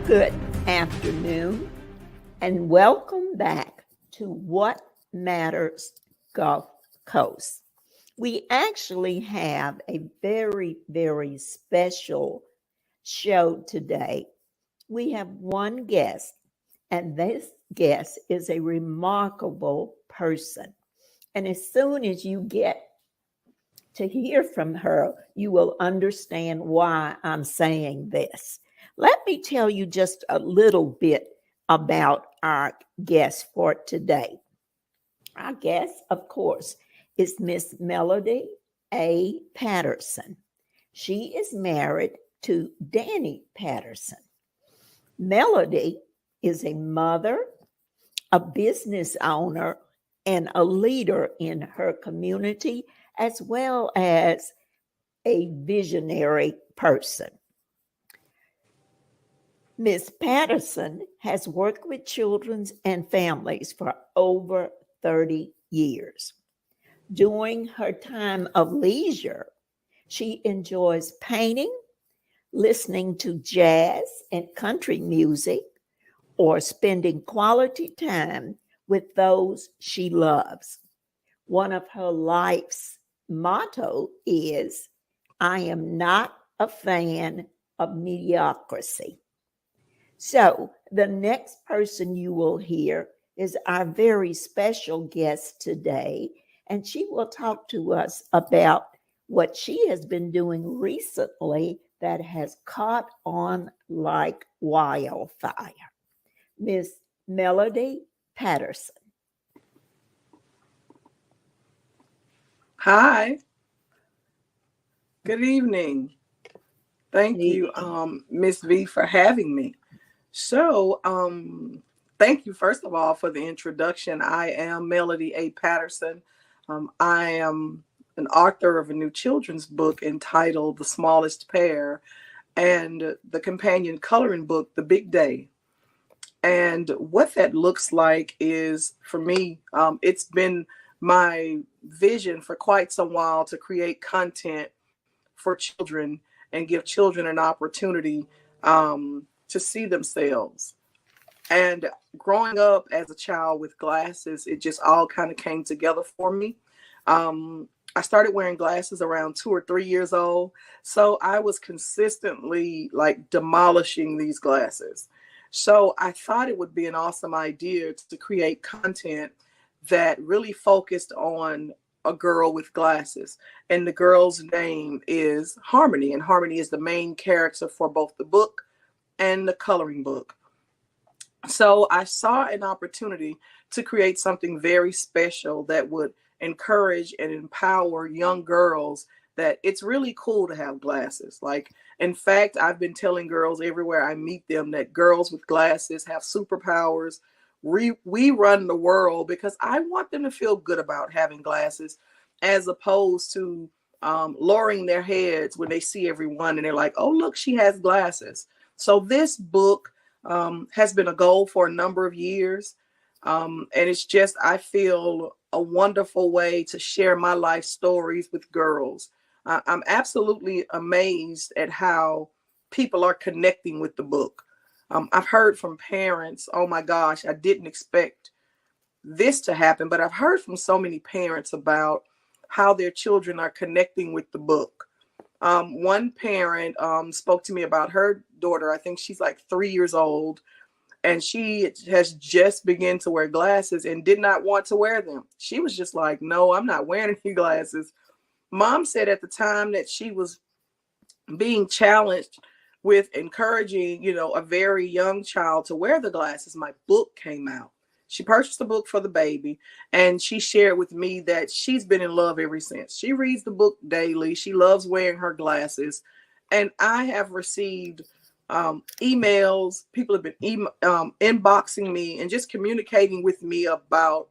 Good afternoon, and welcome back to What Matters Gulf Coast. We actually have a very special show today. We have one guest, and this guest is a remarkable person. And as soon as you get to hear from her, you will understand why I'm saying this. Let me tell you just a little bit about our guest for today. Our guest, of course, is Miss Melody A. Patterson. She is married to Danny Patterson. Melody is a mother, a business owner, and a leader in her community, as well as a visionary person. Ms. Patterson has worked with children and families for over 30 years. During her time of leisure, she enjoys painting, listening to jazz and country music, or spending quality time with those she loves. One of her life's motto is, I am not a fan of mediocrity. So the next person you will hear is our very special guest today, and she will talk to us about what she has been doing recently that has caught on like wildfire. Miss Melody Patterson. Hi. Good evening. Thank you, Miss V, for having me. So, thank you, first of all, for the introduction. I am Melody A. Patterson. I am an author of a new children's book entitled The Smallest Pair and the companion coloring book, The Big Day. And what that looks like is, for me, it's been my vision for quite some while to create content for children and give children an opportunity to see themselves. And growing up as a child with glasses, it just all kind of came together for me. I started wearing glasses around 2 or 3 years old. So I was consistently like demolishing these glasses. So I thought it would be an awesome idea to create content that really focused on a girl with glasses. And the girl's name is Harmony. And Harmony is the main character for both the book and the coloring book. So I saw an opportunity to create something very special that would encourage and empower young girls that it's really cool to have glasses. Like, in fact, I've been telling girls everywhere I meet them that girls with glasses have superpowers. We run the world, because I want them to feel good about having glasses, as opposed to lowering their heads when they see everyone and they're like, oh, look, she has glasses. So this book has been a goal for a number of years. And it's just, I feel, a wonderful way to share my life stories with girls. I'm absolutely amazed at how people are connecting with the book. I've heard from parents, oh my gosh, I didn't expect this to happen, but I've heard from so many parents about how their children are connecting with the book. One parent spoke to me about her daughter. I think she's like 3 years old, and she has just begun to wear glasses and did not want to wear them. She was just like, no, I'm not wearing any glasses. Mom said at the time that she was being challenged with encouraging, a very young child to wear the glasses, my book came out. She purchased the book for the baby, and she shared with me that she's been in love ever since. She reads the book daily. She loves wearing her glasses. And I have received emails. People have been inboxing me and just communicating with me about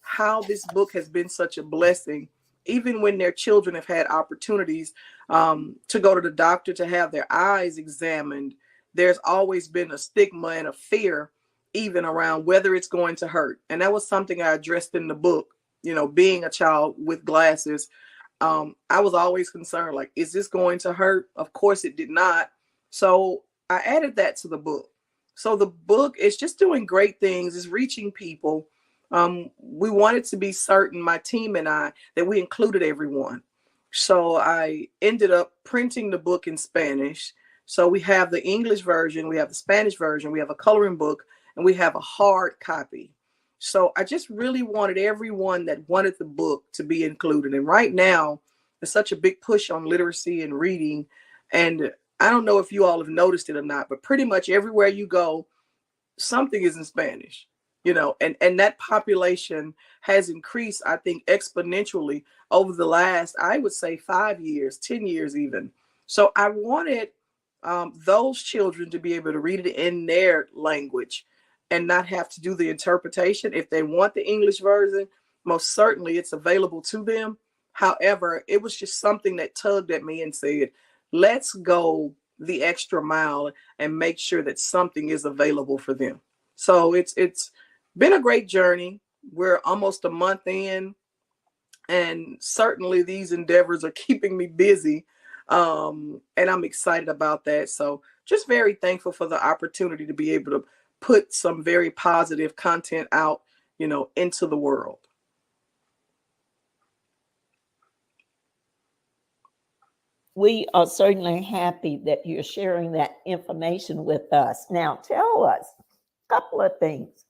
how this book has been such a blessing. Even when their children have had opportunities to go to the doctor to have their eyes examined, there's always been a stigma and a fear even around whether it's going to hurt. And that was something I addressed in the book. Being a child with glasses, I was always concerned, like, is this going to hurt? Of course it did not. So I added that to the book. So the book is just doing great things, is reaching people. We wanted to be certain, my team and I, that we included everyone. So I ended up printing the book in Spanish. So we have the English version, we have the Spanish version, we have a coloring book, and we have a hard copy. So I just really wanted everyone that wanted the book to be included. And right now, there's such a big push on literacy and reading. And I don't know if you all have noticed it or not, but pretty much everywhere you go, something is in Spanish, and that population has increased, I think, exponentially over the last, I would say, 5 years, 10 years even. So I wanted those children to be able to read it in their language and not have to do the interpretation. If they want the English version, most certainly it's available to them. However, it was just something that tugged at me and said, let's go the extra mile and make sure that something is available for them. So it's been a great journey. We're almost a month in, and certainly these endeavors are keeping me busy. And I'm excited about that. So just very thankful for the opportunity to be able to put some very positive content out, into the world. We are certainly happy that you're sharing that information with us. Now, tell us a couple of things.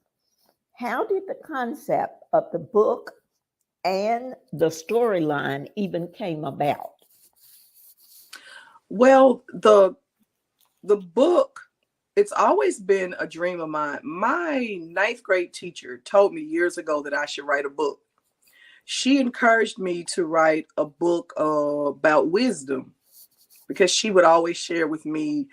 How did the concept of the book and the storyline even came about? Well, the book, it's always been a dream of mine. My ninth grade teacher told me years ago that I should write a book. She encouraged me to write a book about wisdom, because she would always share with me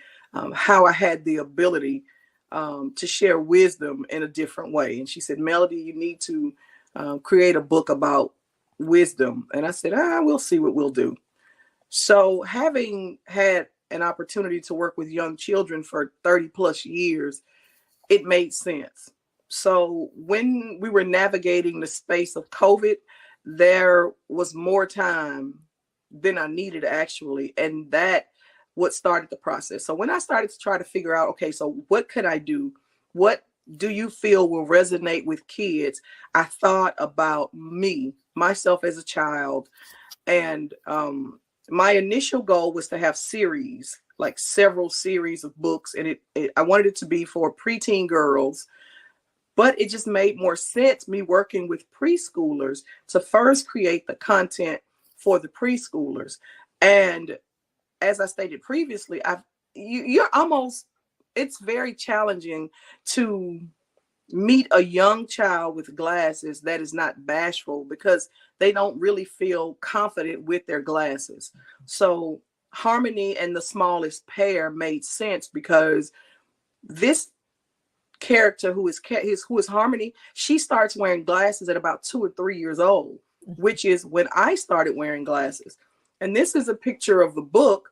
how I had the ability to share wisdom in a different way. And she said, Melody, you need to create a book about wisdom. And I said, we'll see what we'll do. So having had an opportunity to work with young children for 30 plus years, it made sense. So when we were navigating the space of COVID, there was more time than I needed, actually. And that what started the process. So when I started to try to figure out, okay, so what could I do? What do you feel will resonate with kids? I thought about myself as a child. And my initial goal was to have series, like several series of books. And I wanted it to be for preteen girls. But it just made more sense, me working with preschoolers, to first create the content for the preschoolers. And as I stated previously, it's very challenging to meet a young child with glasses that is not bashful, because they don't really feel confident with their glasses. So Harmony and the Smallest Pair made sense, because this character who is Harmony, she starts wearing glasses at about 2 or 3 years old, which is when I started wearing glasses. And this is a picture of the book.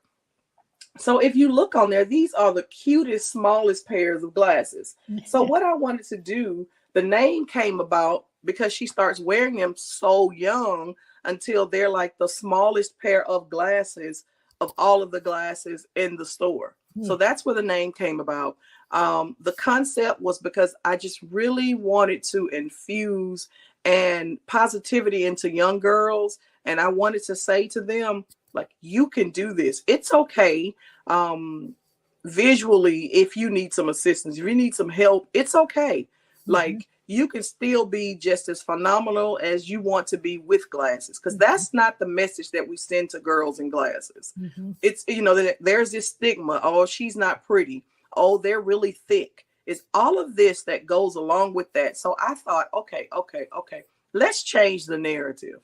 So if you look on there, these are the cutest, smallest pairs of glasses. So what I wanted to do, the name came about because she starts wearing them so young until they're like the smallest pair of glasses of all of the glasses in the store. So that's where the name came about. The concept was because I just really wanted to infuse and positivity into young girls. And I wanted to say to them, like, you can do this. It's okay. Visually, if you need some assistance, if you need some help, it's okay. Like, you can still be just as phenomenal as you want to be with glasses, because that's not the message that we send to girls in glasses. It's, there's this stigma. Oh, she's not pretty. Oh, they're really thick. It's all of this that goes along with that. So I thought, okay. Let's change the narrative.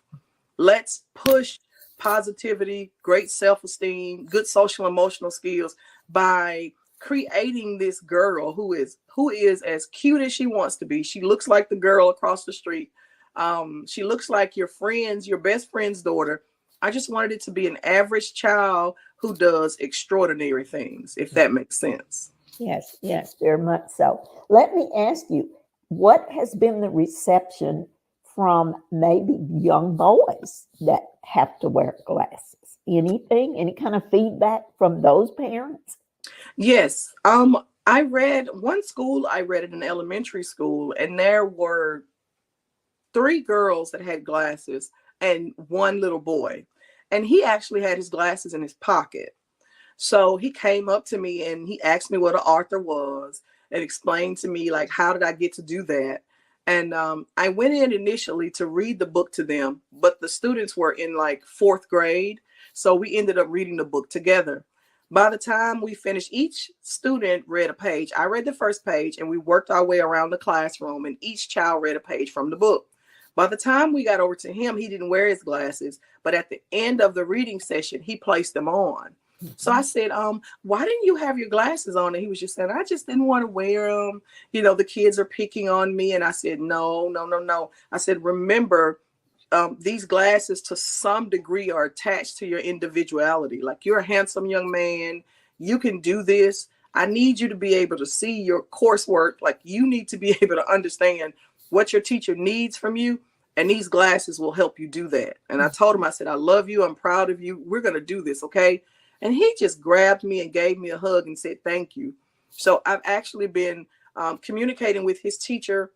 Let's push positivity, great self-esteem, good social emotional skills by creating this girl who is as cute as she wants to be. She looks like the girl across the street. She looks like your best friend's daughter. I just wanted it to be an average child who does extraordinary things, if that makes sense. Yes, very much so. Let me ask you, what has been the reception from maybe young boys that have to wear glasses? Any kind of feedback from those parents? Yes. I read one school, I read at an elementary school, and there were 3 girls that had glasses and one little boy. And he actually had his glasses in his pocket. So he came up to me and he asked me what an author was and explained to me, like, how did I get to do that? And I went in initially to read the book to them, but the students were in like 4th grade. So we ended up reading the book together. By the time we finished, each student read a page. I read the first page and we worked our way around the classroom and each child read a page from the book. By the time we got over to him, he didn't wear his glasses, but at the end of the reading session, he placed them on. So I said, why didn't you have your glasses on? And he was just saying, I just didn't want to wear them. You know, the kids are picking on me. And I said, no, no, no, no. I said, remember, these glasses to some degree are attached to your individuality. Like, you're a handsome young man. You can do this. I need you to be able to see your coursework. Like, you need to be able to understand what your teacher needs from you. And these glasses will help you do that. And I told him, I said, I love you. I'm proud of you. We're going to do this. Okay. And he just grabbed me and gave me a hug and said, thank you. So I've actually been communicating with his teacher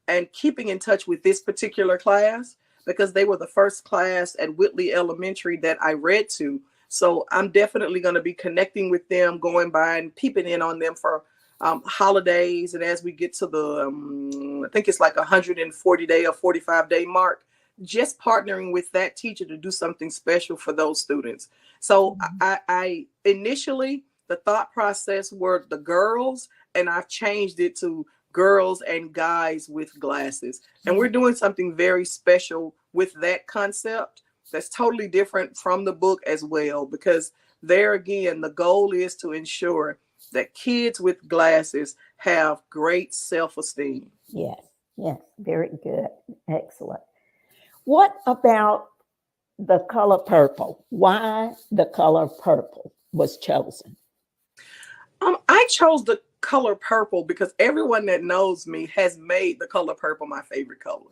and keeping in touch with this particular class because they were the first class at Whitley Elementary that I read to. So I'm definitely going to be connecting with them, going by and peeping in on them for holidays. And as we get to the, I think it's like 140-day or 45-day mark, just partnering with that teacher to do something special for those students. So I initially, the thought process were the girls, and I've changed it to girls and guys with glasses. And we're doing something very special with that concept that's totally different from the book as well, because there again, the goal is to ensure that kids with glasses have great self-esteem. Yes, yes, very good. Excellent. What about the color purple? Why the color purple was chosen? I chose the color purple because everyone that knows me has made the color purple my favorite color.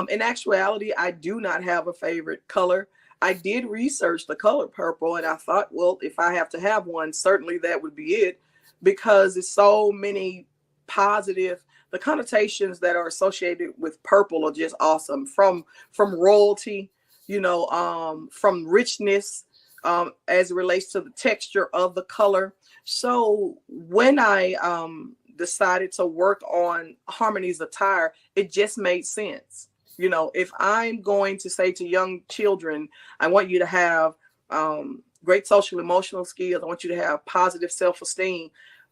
In actuality, I do not have a favorite color. I did research the color purple and I thought, well, if I have to have one, certainly that would be it, because it's so many positive, the connotations that are associated with purple are just awesome, from royalty, you know, from richness, as it relates to the texture of the color. So when I decided to work on Harmony's attire, it just made sense. You know, if I'm going to say to young children, I want you to have great social emotional skills, I want you to have positive self-esteem,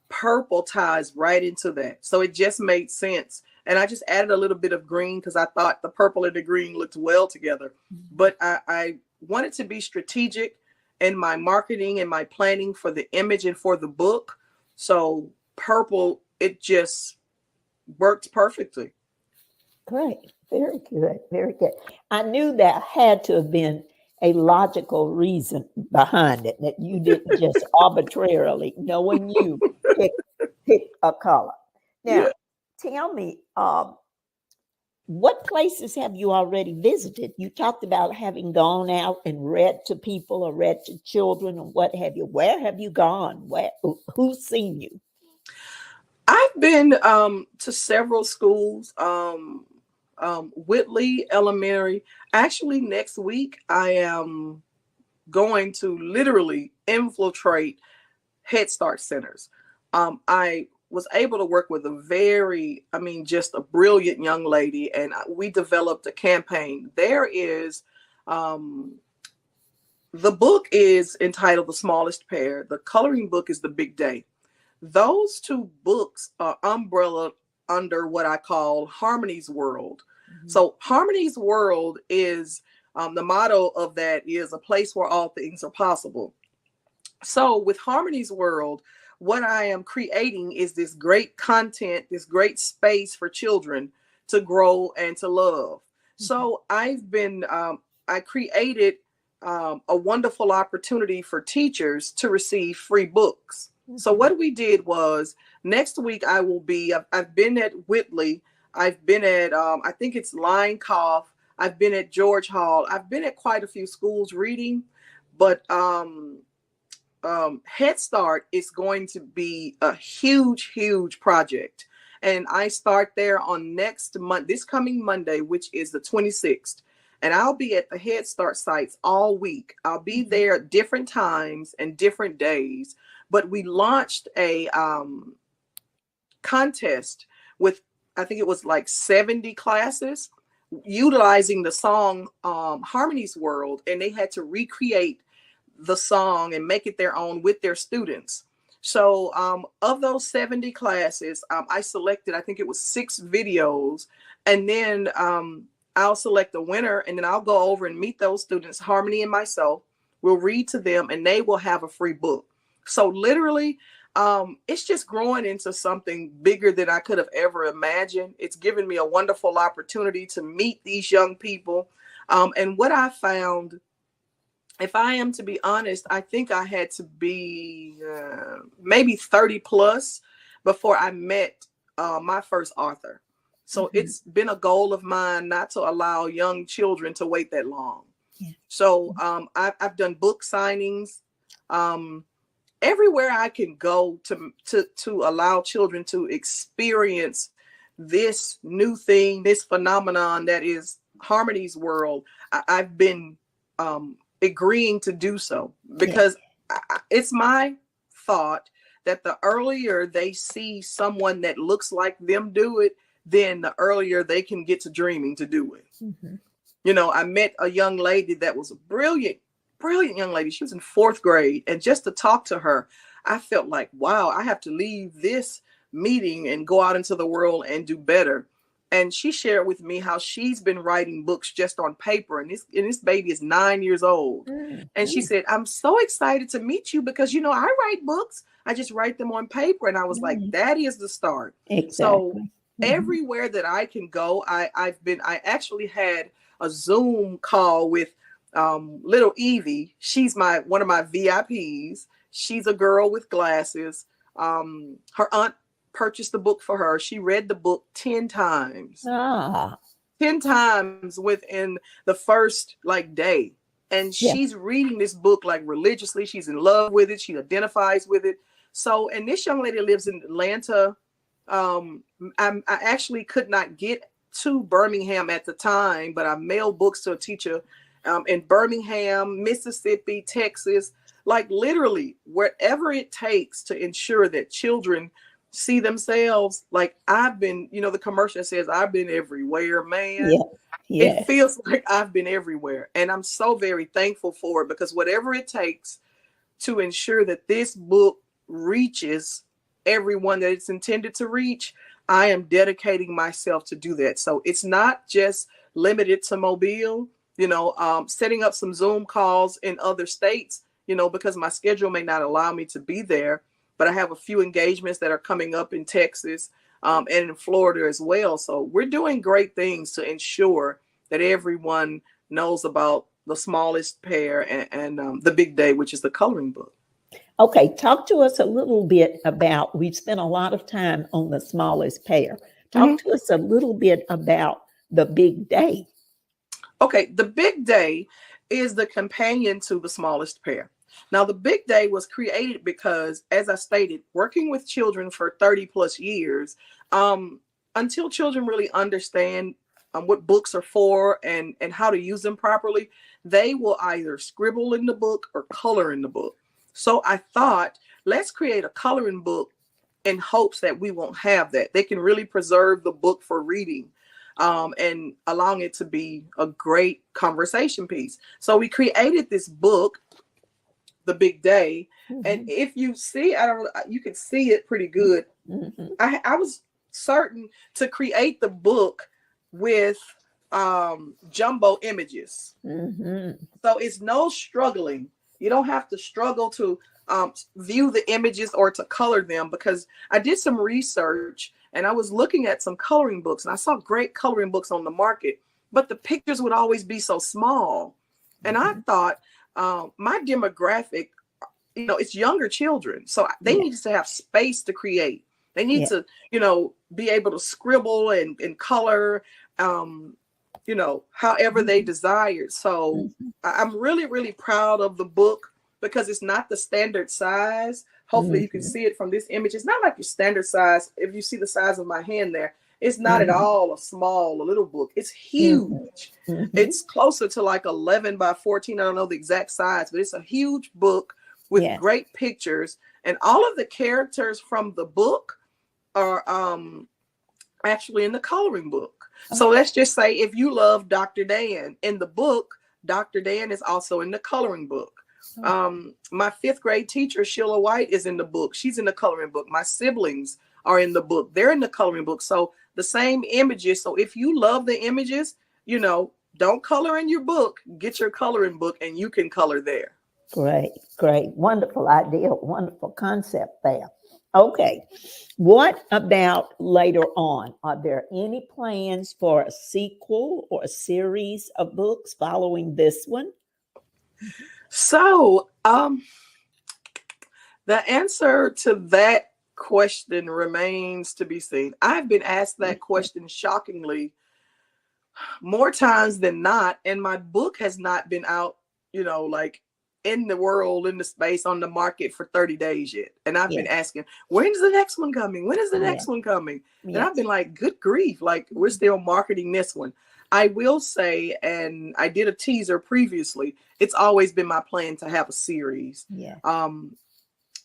purple ties right into that. So it just made sense. And I just added a little bit of green because I thought the purple and the green looked well together. But I wanted to be strategic in my marketing and my planning for the image and for the book. So purple, it just worked perfectly. Great. Very good. Very good. I knew there had to have been a logical reason behind it, that you didn't just arbitrarily, knowing you, pick a color. Now, tell me, what places have you already visited? You talked about having gone out and read to people or read to children or what have you. Where have you gone? Who's seen you? I've been to several schools. Whitley Elementary. Actually, next week I am going to literally infiltrate Head Start centers. I was able to work with just a brilliant young lady, and we developed a campaign. The book is entitled The Smallest Pair. The coloring book is The Big Day. Those two books are umbrella under what I call Harmony's World. So Harmony's World is, the motto of that is a place where all things are possible. So with Harmony's World, what I am creating is this great content, this great space for children to grow and to love. So I've been, I created a wonderful opportunity for teachers to receive free books. So what we did was, next week I've been at Whitley, I've been at, I think it's Line Cough, I've been at George Hall, I've been at quite a few schools reading, but Head Start is going to be a huge, huge project. And I start there on next month, this coming Monday, which is the 26th. And I'll be at the Head Start sites all week. I'll be there at different times and different days. But we launched a contest with, I think it was like 70 classes, utilizing the song Harmony's World. And they had to recreate the song and make it their own with their students. So of those 70 classes, I selected, I think it was 6 videos, and then I'll select a winner, and then I'll go over and meet those students. Harmony and myself will read to them, and they will have a free book. So literally, it's just growing into something bigger than I could have ever imagined. It's given me a wonderful opportunity to meet these young people. And what I found, if I am to be honest, I think I had to be maybe 30 plus before I met my first author. So it's been a goal of mine not to allow young children to wait that long. Yeah. So I've done book signings everywhere I can go to allow children to experience this new thing, this phenomenon that is Harmony's World. I've been agreeing to do so because it's my thought that the earlier they see someone that looks like them do it, then the earlier they can get to dreaming to do it. You know, I met a young lady that was a brilliant young lady. She was in 4th grade, and just to talk to her, I felt like, wow, I have to leave this meeting and go out into the world and do better. And she shared with me how she's been writing books just on paper. And this baby is 9 years old. And she said, I'm so excited to meet you because, you know, I write books. I just write them on paper. And I was like, that is the start. Exactly. So everywhere that I can go, I actually had a Zoom call with little Evie. She's one of my VIPs. She's a girl with glasses. Her aunt purchased the book for her. She read the book 10 times. 10 times within the first day. And she's reading this book like religiously. She's in love with it. She identifies with it. So, and this young lady lives in Atlanta. I actually could not get to Birmingham at the time, but I mailed books to a teacher in Birmingham, Mississippi, Texas, like literally wherever it takes to ensure that children see themselves. Like I've been, you know, the commercial says I've been everywhere, man. It feels like I've been everywhere. And I'm so very thankful for it because whatever it takes to ensure that this book reaches everyone that it's intended to reach, I am dedicating myself to do that. So it's not just limited to Mobile, you know, setting up some Zoom calls in other states, you know, because my schedule may not allow me to be there. But I have a few engagements that are coming up in Texas and in Florida as well. So we're doing great things to ensure that everyone knows about the smallest pair and the big day, which is the coloring book. Okay, talk to us a little bit about, we've spent a lot of time on the smallest pair. Talk to us a little bit about the big day. Okay, the big day is the companion to the smallest pair. Now, the big day was created because, as I stated, working with children for 30 plus years, until children really understand what books are for and how to use them properly, they will either scribble in the book or color in the book. So I thought, let's create a coloring book in hopes that we won't have that. They can really preserve the book for reading and allowing it to be a great conversation piece. So we created this book, The Big Day. And if you see, you can see it pretty good. I was certain to create the book with jumbo images. So it's no struggling. You don't have to struggle to view the images or to color them, because I did some research and I was looking at some coloring books and I saw great coloring books on the market, but the pictures would always be so small. And I thought my demographic, you know, it's younger children. So they need to have space to create. They need to, you know, be able to scribble and color, you know, however they desired. So I'm really, really proud of the book. because it's not the standard size. Hopefully you can see it from this image. It's not like your standard size. If you see the size of my hand there, it's not at all a little book. It's huge. It's closer to like 11 by 14. I don't know the exact size, but it's a huge book with great pictures. And all of the characters from the book are actually in the coloring book. So let's just say if you love Dr. Dan, in the book, Dr. Dan is also in the coloring book. My 5th grade teacher, Sheila White, is in the book. She's in the coloring book. My siblings are in the book. They're in the coloring book. So the same images. So if you love the images, you know, don't color in your book. Get your coloring book and you can color there. Great, great. Wonderful idea. Wonderful concept there. Okay. What about later on? Are there any plans for a sequel or a series of books following this one? So, the answer to that question remains to be seen. I've been asked that question shockingly more times than not, and my book has not been out, you know, like in the world, in the space, on the market for 30 days yet. And I've been asking, when's the next one coming? When is the next one coming? And I've been like, good grief, like we're still marketing this one. I will say, and I did a teaser previously, it's always been my plan to have a series.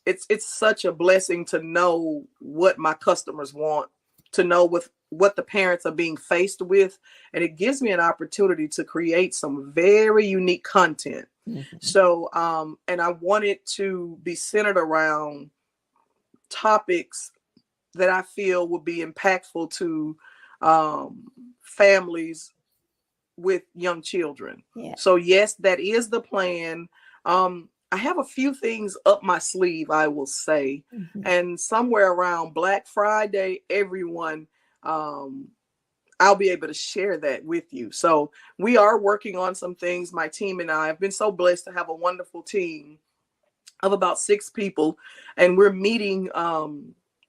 It's such a blessing to know what my customers want, to know what the parents are being faced with. And it gives me an opportunity to create some very unique content. So, and I want it to be centered around topics that I feel will be impactful to families with young children. So yes, that is the plan. I have a few things up my sleeve, I will say, and somewhere around Black Friday, everyone, I'll be able to share that with you. So we are working on some things. My team and I have been so blessed to have a wonderful team of about 6 people, and we're meeting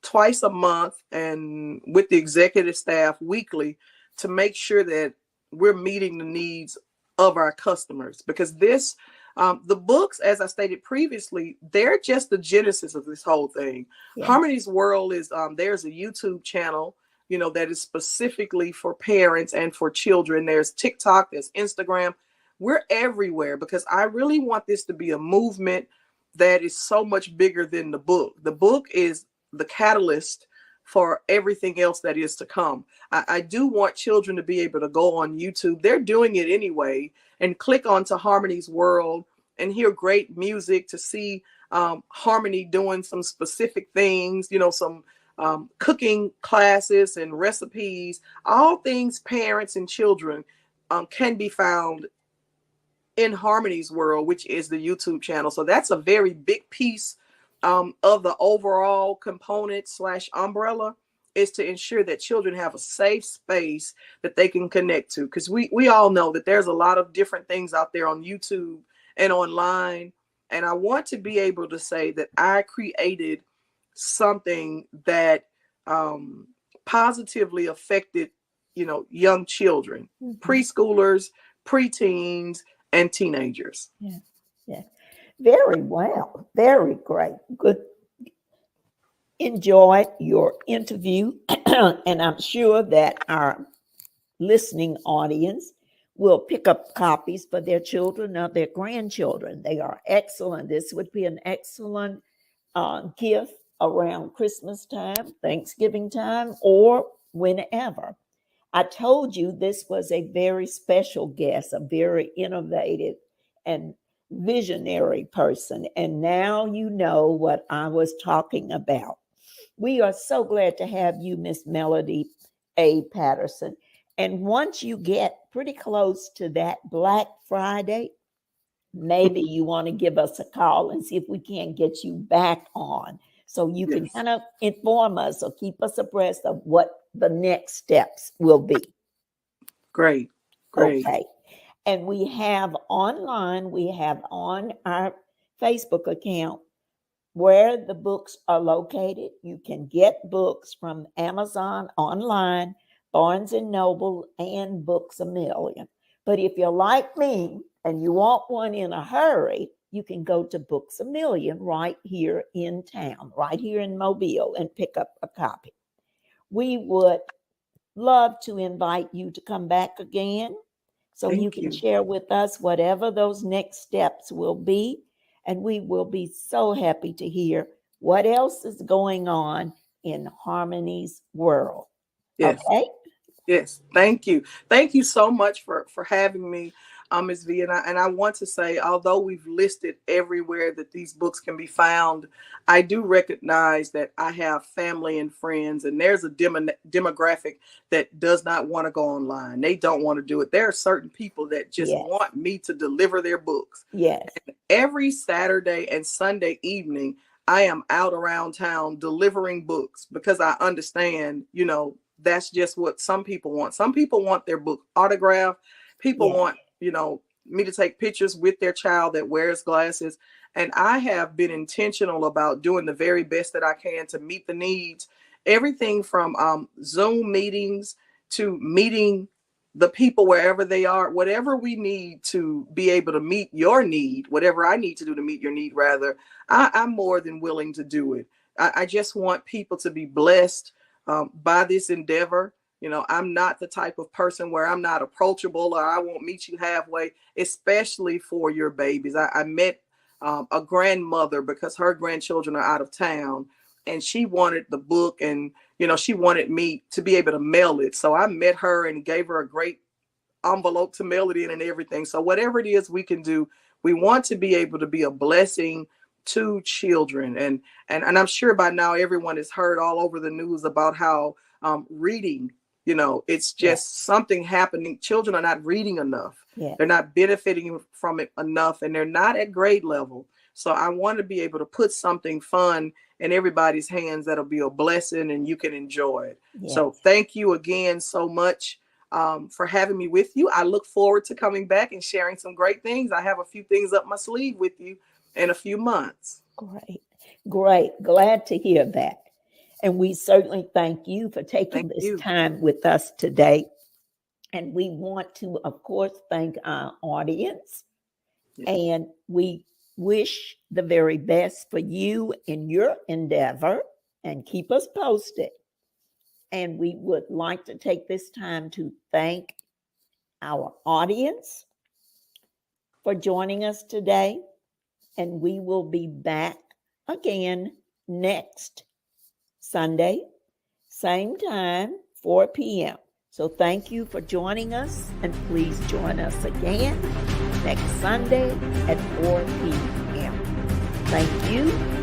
twice a month and with the executive staff weekly to make sure that we're meeting the needs of our customers. Because this, the books, as I stated previously, they're just the genesis of this whole thing. Harmony's World is, there's a YouTube channel, you know, that is specifically for parents and for children. There's TikTok, there's Instagram. We're everywhere because I really want this to be a movement that is so much bigger than the book. The book is the catalyst for everything else that is to come. I do want children to be able to go on YouTube. They're doing it anyway, and click onto Harmony's World and hear great music, to see Harmony doing some specific things, you know, some cooking classes and recipes. All things parents and children can be found in Harmony's World, which is the YouTube channel. So that's a very big piece of the overall component / umbrella, is to ensure that children have a safe space that they can connect to. Because we all know that there's a lot of different things out there on YouTube and online. And I want to be able to say that I created something that positively affected, you know, young children, preschoolers, preteens, and teenagers. Very well. Very great. Good. Enjoyed your interview. And I'm sure that our listening audience will pick up copies for their children or their grandchildren. They are excellent. This would be an excellent gift around Christmas time, Thanksgiving time, or whenever. I told you this was a very special guest, a very innovative and visionary person. And now you know what I was talking about. We are so glad to have you, Miss Melody A. Patterson. And once you get pretty close to that Black Friday, maybe you want to give us a call and see if we can't get you back on, so you can kind of inform us or keep us abreast of what the next steps will be. Great. Okay. And we have online, we have on our Facebook account where the books are located. You can get books from Amazon online, Barnes and Noble, and Books A Million. But if you're like me and you want one in a hurry, you can go to Books A Million right here in town, right here in Mobile, and pick up a copy. We would love to invite you to come back again so you Thank can you. share with us whatever those next steps will be. And we will be so happy to hear what else is going on in Harmony's world. Yes. Okay? Yes, thank you. Thank you so much for having me, Ms. V. And I want to say, although we've listed everywhere that these books can be found, I do recognize that I have family and friends, and there's a demographic that does not want to go online. They don't want to do it. There are certain people that just Yes. want me to deliver their books. Yes. Every Saturday and Sunday evening, I am out around town delivering books because I understand, that's just what some people want. Some people want their book autographed. People Yes. want, me to take pictures with their child that wears glasses. And I have been intentional about doing the very best that I can to meet the needs. Everything from Zoom meetings to meeting the people wherever they are, whatever we need to be able to meet your need, whatever I need to do to meet your need, rather, I'm more than willing to do it. I just want people to be blessed by this endeavor. I'm not the type of person where I'm not approachable or I won't meet you halfway, especially for your babies. I met a grandmother because her grandchildren are out of town, and she wanted the book, and she wanted me to be able to mail it. So I met her and gave her a great envelope to mail it in and everything. So whatever it is we can do, we want to be able to be a blessing to children. And I'm sure by now everyone has heard all over the news about how reading, it's just something happening. Children are not reading enough. Yes. They're not benefiting from it enough, and they're not at grade level. So I want to be able to put something fun in everybody's hands that'll be a blessing and you can enjoy it. Yes. So thank you again so much for having me with you. I look forward to coming back and sharing some great things. I have a few things up my sleeve with you in a few months. Great. Glad to hear that. And we certainly thank you for taking this time with us today. And we want to, of course, thank our audience. Yes. And we wish the very best for you in your endeavor, and keep us posted. And we would like to take this time to thank our audience for joining us today. And we will be back again next Sunday, same time, 4 p.m. So thank you for joining us, and please join us again next Sunday at 4 p.m. Thank you.